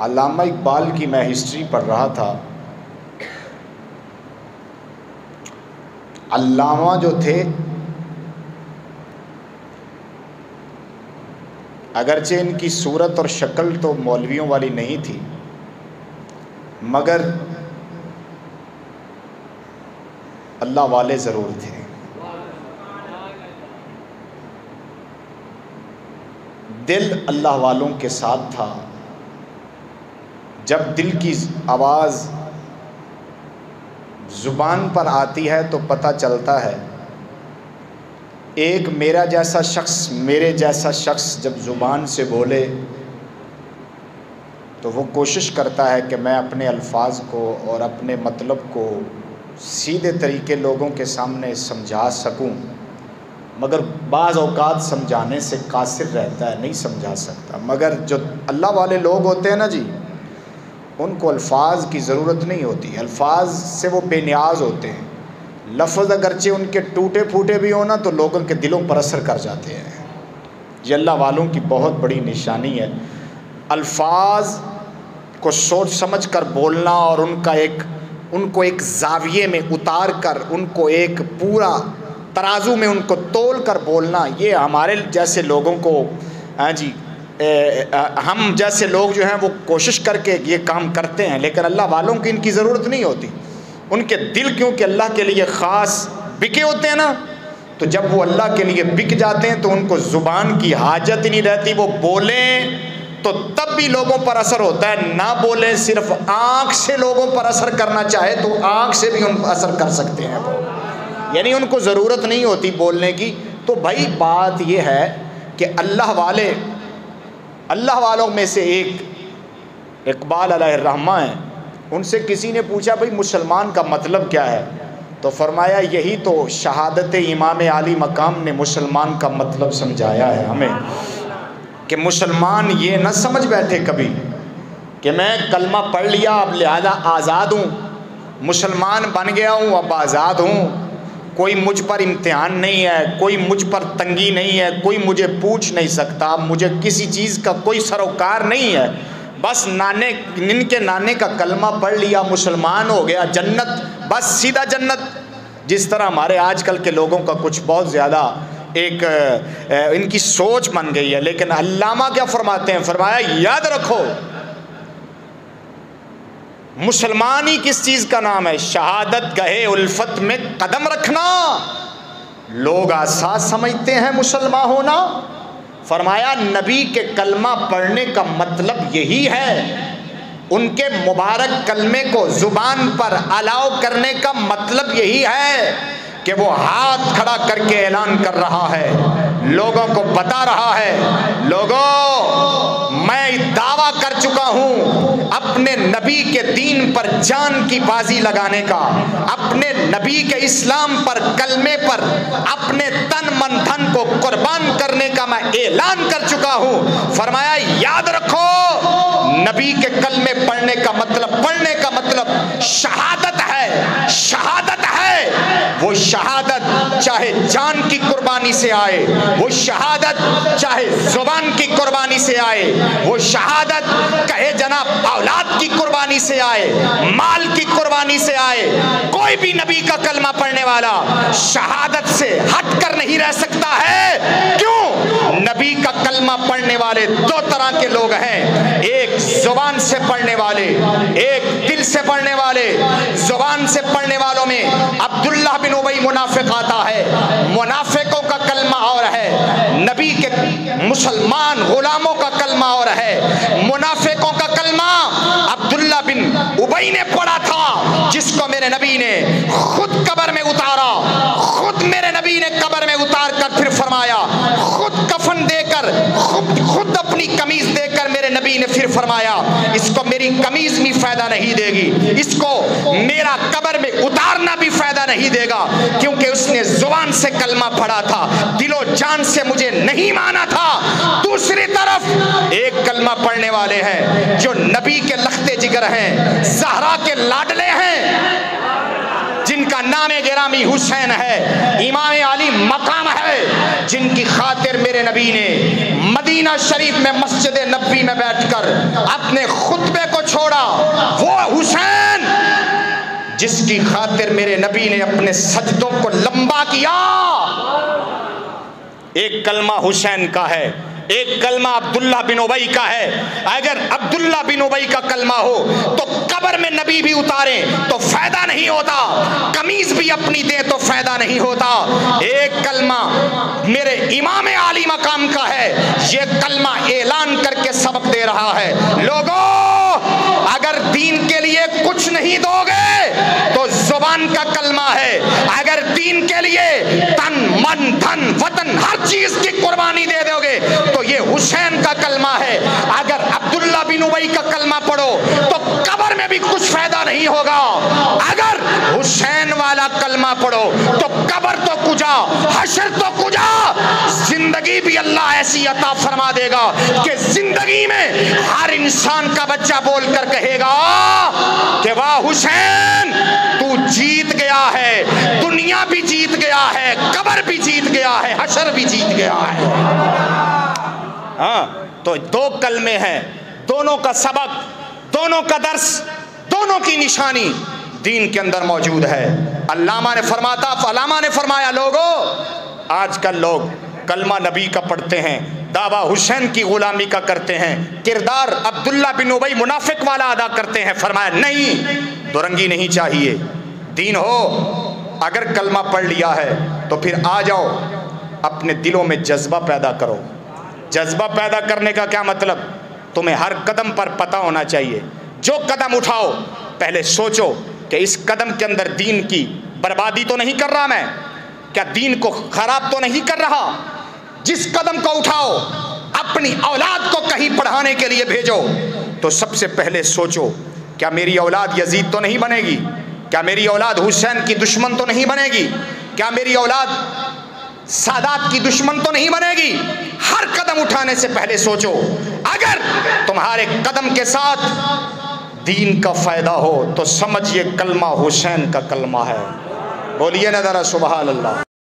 علامہ اقبال کی میں ہسٹری پڑھ رہا تھا. علامہ جو تھے اگرچہ ان کی صورت اور شکل تو مولویوں والی نہیں تھی، مگر اللہ والے ضرور تھے. دل اللہ والوں کے ساتھ تھا. جب دل کی آواز زبان پر آتی ہے تو پتہ چلتا ہے. ایک میرا جیسا شخص، میرے جیسا شخص جب زبان سے بولے تو وہ کوشش کرتا ہے کہ میں اپنے الفاظ کو اور اپنے مطلب کو سیدھے طریقے لوگوں کے سامنے سمجھا سکوں، مگر بعض اوقات سمجھانے سے قاصر رہتا ہے، نہیں سمجھا سکتا. مگر جو اللہ والے لوگ ہوتے ہیں نا جی، ان کو الفاظ کی ضرورت نہیں ہوتی، الفاظ سے وہ بے نیاز ہوتے ہیں. لفظ اگرچہ ان کے ٹوٹے پھوٹے بھی ہونا تو لوگوں کے دلوں پر اثر کر جاتے ہیں. یہ اللہ والوں کی بہت بڑی نشانی ہے. الفاظ کو سوچ سمجھ کر بولنا اور ان کو ایک زاویے میں اتار کر، ان کو ایک پورا ترازو میں ان کو تول کر بولنا، یہ ہمارے جیسے لوگوں کو ہم جیسے لوگ جو ہیں وہ کوشش کر کے یہ کام کرتے ہیں، لیکن اللہ والوں کی ان کی ضرورت نہیں ہوتی. ان کے دل کیونکہ اللہ کے لیے خاص بکے ہوتے ہیں نا، تو جب وہ اللہ کے لیے بک جاتے ہیں تو ان کو زبان کی حاجت ہی نہیں رہتی. وہ بولیں تو تب بھی لوگوں پر اثر ہوتا ہے، نہ بولیں صرف آنکھ سے لوگوں پر اثر کرنا چاہے تو آنکھ سے بھی ان پر اثر کر سکتے ہیں وہ، یعنی ان کو ضرورت نہیں ہوتی بولنے کی. تو بھائی بات یہ ہے کہ اللہ والوں میں سے ایک اقبال علیہ الرحمہ ہیں. ان سے کسی نے پوچھا بھائی مسلمان کا مطلب کیا ہے؟ تو فرمایا یہی تو شہادت امام عالی مقام نے مسلمان کا مطلب سمجھایا ہے ہمیں، کہ مسلمان یہ نہ سمجھ بیٹھے کبھی کہ میں کلمہ پڑھ لیا اب لہذا آزاد ہوں، مسلمان بن گیا ہوں اب آزاد ہوں، کوئی مجھ پر امتحان نہیں ہے، کوئی مجھ پر تنگی نہیں ہے، کوئی مجھے پوچھ نہیں سکتا، مجھے کسی چیز کا کوئی سروکار نہیں ہے، بس ان کے نانے کا کلمہ پڑھ لیا مسلمان ہو گیا، جنت بس سیدھا جنت. جس طرح ہمارے آج کل کے لوگوں کا کچھ بہت زیادہ ایک ان کی سوچ بن گئی ہے. لیکن علامہ کیا فرماتے ہیں؟ فرمایا یاد رکھو مسلمان ہی کس چیز کا نام ہے؟ شہادت گہے الفت میں قدم رکھنا. لوگ آسان سمجھتے ہیں مسلمان ہونا. فرمایا نبی کے کلمہ پڑھنے کا مطلب یہی ہے، ان کے مبارک کلمے کو زبان پر الاؤ کرنے کا مطلب یہی ہے کہ وہ ہاتھ کھڑا کر کے اعلان کر رہا ہے، لوگوں کو بتا رہا ہے، لوگوں میں دعویٰ کر چکا ہوں اپنے نبی کے دین پر جان کی بازی لگانے کا، اپنے نبی کے اسلام پر، کلمے پر اپنے تن من دھن کو قربان کرنے کا میں اعلان کر چکا ہوں. فرمایا یاد رکھو نبی کے کلمے پڑھنے کا مطلب شہادت ہے. شہادت ہے وہ شہادت چاہے جان کی قربانی سے آئے، وہ شہادت چاہے زبان کی قربانی سے آئے، وہ شہادت کہے جناب اولاد کی قربانی سے آئے، مال کی قربانی سے آئے. کوئی بھی نبی کا کلمہ پڑھنے والا شہادت سے ہٹ کر نہیں رہ سکتا ہے. کیوں؟ نبی کا کلمہ پڑھنے والے دو طرح کے لوگ ہیں، ایک زبان سے پڑھنے والے، ایک دل سے پڑھنے والے. زبان سے پڑھنے والوں میں عبداللہ بن ابی منافق آتا ہے. منافقوں کا کلمہ اور ہے، نبی کے مسلمان غلاموں کا کلمہ اور ہے. منافقوں کا کلمہ عبداللہ بن ابی نے پڑھا تھا، جس کو میرے نبی نے خود قبر میں اتارا، خود میرے نبی نے قبر میں اتار کر پھر فرمایا، خود کفن دے کر، خود اپنی قمیض دے کر میرے نبی نے پھر فرمایا اس کو میری قمیض بھی فائدہ نہیں دے گی، اس کو میرا قبر میں اتارنا بھی فائدہ نہیں دے گا، کیونکہ اس نے زبان سے کلمہ پڑھا تھا، دل و جان سے مجھے نہیں مانا تھا. دوسری طرف ایک کلمہ پڑھنے والے ہیں جو نبی کے لخت جگر ہیں، زہرا کے لاڈلے ہیں، جن جن کا نام گرامی حسین ہے، امام علی مقام ہے، جن کی خاطر میرے نبی نے مدینہ شریف میں مسجد نبوی میں بیٹھ کر اپنے خطبے کو چھوڑا، وہ حسین جس کی خاطر میرے نبی نے اپنے سجدوں کو لمبا کیا۔ ایک کلمہ حسین کا ہے، ایک کلمہ عبداللہ بن ابی کا ہے۔ اگر عبداللہ بن ابی کا کلمہ ہو تو قبر میں نبی بھی اتاریں تو فائدہ نہیں ہوتا، قمیض بھی اپنی دیں تو فائدہ نہیں ہوتا۔ ایک کلمہ میرے امام عالی مقام کا ہے، یہ کلمہ اعلان کر کے سبق دے رہا ہے، لوگوں اگر دین کے لیے کچھ نہیں دو گے تو زبان کا کلمہ ہے، اگر دین کے لیے تن من دھن وطن ہر چیز کی قربانی دے دو گے تو یہ حسین کا کلمہ ہے۔ اگر عبداللہ بن ابی کا کلمہ پڑھو تو قبر میں بھی کچھ فائدہ نہیں ہوگا، اگر حسین والا کلمہ پڑھو تو قبر تو کجا، حشر تو کجا، زندگی بھی اللہ ایسی عطا فرما دے گا کہ زندگی میں ہر انسان کا بچہ بول کر کہے گا کہ واہ حسین تو جیت گیا ہے، دنیا بھی جیت گیا ہے، قبر بھی جیت گیا ہے، حشر بھی جیت گیا ہے۔ ہاں تو دو کلمے ہیں، دونوں کا سبق، دونوں کا درس، دونوں کی نشانی دین کے اندر موجود ہے۔ علامہ نے فرمایا لوگوں آج کل لوگ کلمہ نبی کا پڑھتے ہیں، دعویٰ حسین کی غلامی کا کرتے ہیں، کردار عبداللہ بن ابی منافق والا ادا کرتے ہیں۔ فرمایا نہیں، دورنگی نہیں چاہیے، دین ہو، اگر کلمہ پڑھ لیا ہے تو پھر آ جاؤ اپنے دلوں میں جذبہ پیدا کرو۔ جذبہ پیدا کرنے کا کیا مطلب؟ تمہیں ہر قدم پر پتہ ہونا چاہیے، جو قدم اٹھاؤ پہلے سوچو کہ اس قدم کے اندر دین کی بربادی تو نہیں کر رہا میں، کیا دین کو خراب تو نہیں کر رہا؟ جس قدم کو اٹھاؤ اپنی اولاد کو کہیں پڑھانے کے لیے بھیجو تو سب سے پہلے سوچو کیا میری اولاد یزید تو نہیں بنے گی، کیا میری اولاد حسین کی دشمن تو نہیں بنے گی، کیا میری اولاد سادات کی دشمن تو نہیں بنے گی۔ ہر قدم اٹھانے سے پہلے سوچو، اگر تمہارے قدم کے ساتھ دین کا فائدہ ہو تو سمجھئے کلمہ حسین کا کلمہ ہے۔ بولیے نا ذرا سبحان اللہ۔